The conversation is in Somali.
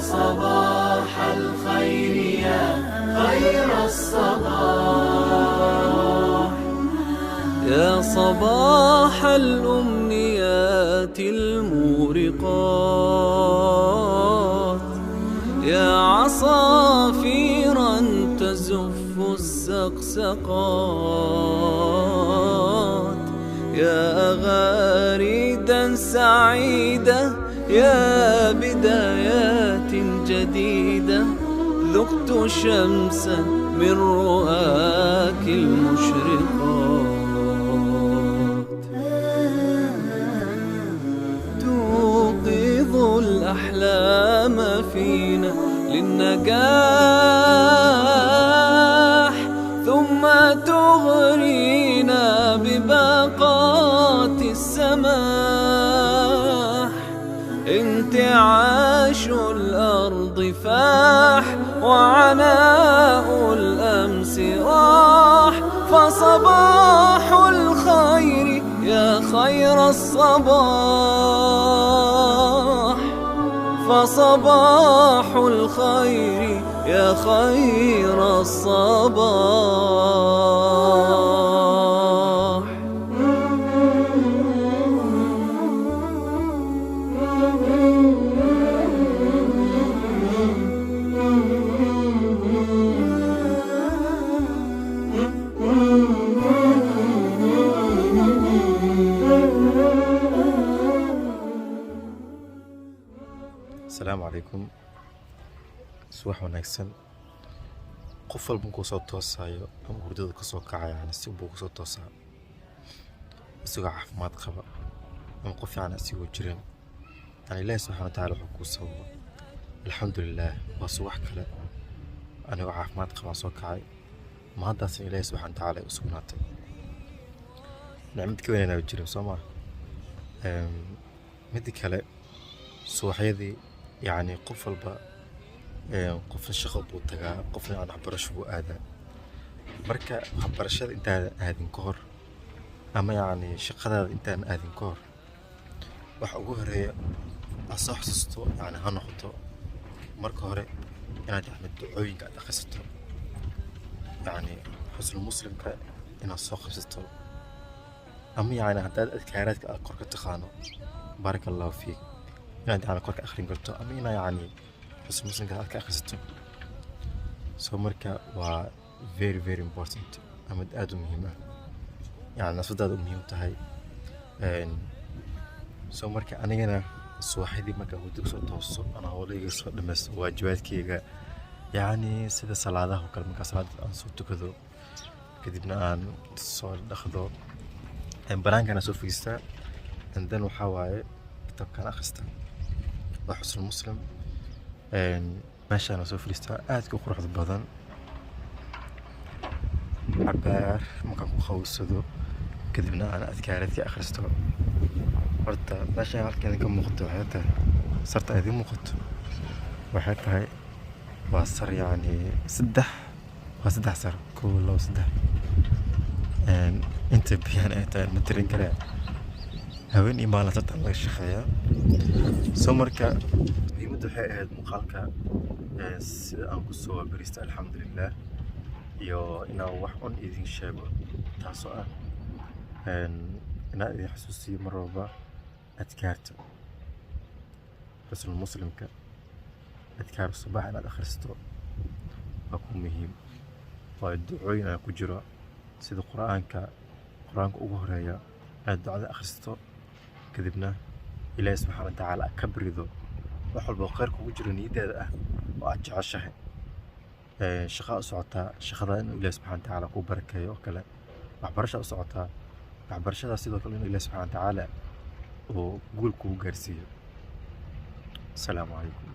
صباح الخير يا خير الصباح، يا صباح الأمنيات المورقات، يا عصافيرا تزف السقسقات، يا غاردا سعيدة، يا بدايات جديدة، ذقت شمسا من رؤاك المشرقات، توقظ الأحلام فينا للنجاح، ثم تغرينا بباقات السماح، انتعاش الأرض فاح وعناء الأمس راح، فصباح الخير يا خير الصباح، فصباح الخير يا خير الصباح. السلام عليكم. subax wanaagsan. qof walba ku soo toosayo ama hurdada ka soo kacaya si uu ku soo toosaa isagoo caafimaad qaba ama qof fiican asigoo jiran, Ilaahay subhanahu wa ta'ala wuxuu ku sababa alxamdulillaah waa subax kale anigoo caafimaad qaba soo kacay, ma haddaas Ilaahay subhanahu wa ta'ala u sugnaatay nicmad ka weyn oo jiro Soomaa. mid kale subaxyadii يعني qof walba qofna shaqo buu tagaa, qofna waxbarasho buu aadaa. marka waxbarashada intaada aadin ka hor ama shaqadaada intaan aadin ka hor waxa ugu horeeya aad soo xasuusto ha noqoto marka hore inaad ducooyinka aad akhrisato, xusn muslimka inaad soo qabsato, ama haddaad adkaaraadka aad kor ka taqaano بارك الله فيك inaad korka akhrin karto ama inaad xusn muslimka aad ka akhrisato. soo marka waa very important ama aad u muhiim ah, nafsadaada u muhiim tahay. soo marka anigana subaxdii marka hurdada soo tooso ana hawlayga soo dhamaysto waajibaadkayga, sida salaadaha kale marka salaada aan soo tukado kadibna aan soo dhaqdo banaankana soo fiistaa and then waxa waaye kitabkan akhristaa waa xusn muslim meeshaan soo fiistaa aad ku quruxda badan cabaar markaan ku qawsado kadibna aan adkaaradka akhristo. horta meeshaan halkan ka muuqato waxay tahay sarta idin muuqato waxay tahay waa sar saddex sar koo labo saddex inta biyaan ay tahay ma tirin karaa haween iyo maalin sarta laga shaqeeyaa. soo marka muhiimadda waxay ahayd muuqaalka sida aan ku soo bariista alxamdulillaah iyo inaan wax un idin sheego taasoo ah inaan idin xasuusiyo mar walba adkaarta xusn muslimka. adkaar subax inaad akhristo waa ku muhiim, waa ducooyin aan ku jiro sida quraanka ugu horeeya aad ducada akhristo kadibna Ilaahay subhanahu wa ta'ala ka barido wax walba khayr kugu jiro niyadaada ah oo aad jeceshahay. shaqo u socotaa shaqada inuu Ilaahay subhanahu wa ta'ala ku barakeeyo oo kale, waxbarasho u socotaa waxbarashada sidoo kale inuu Ilaahay subhanahu wa ta'ala oo guul kugu gaarsiiyo. السلام عليكم.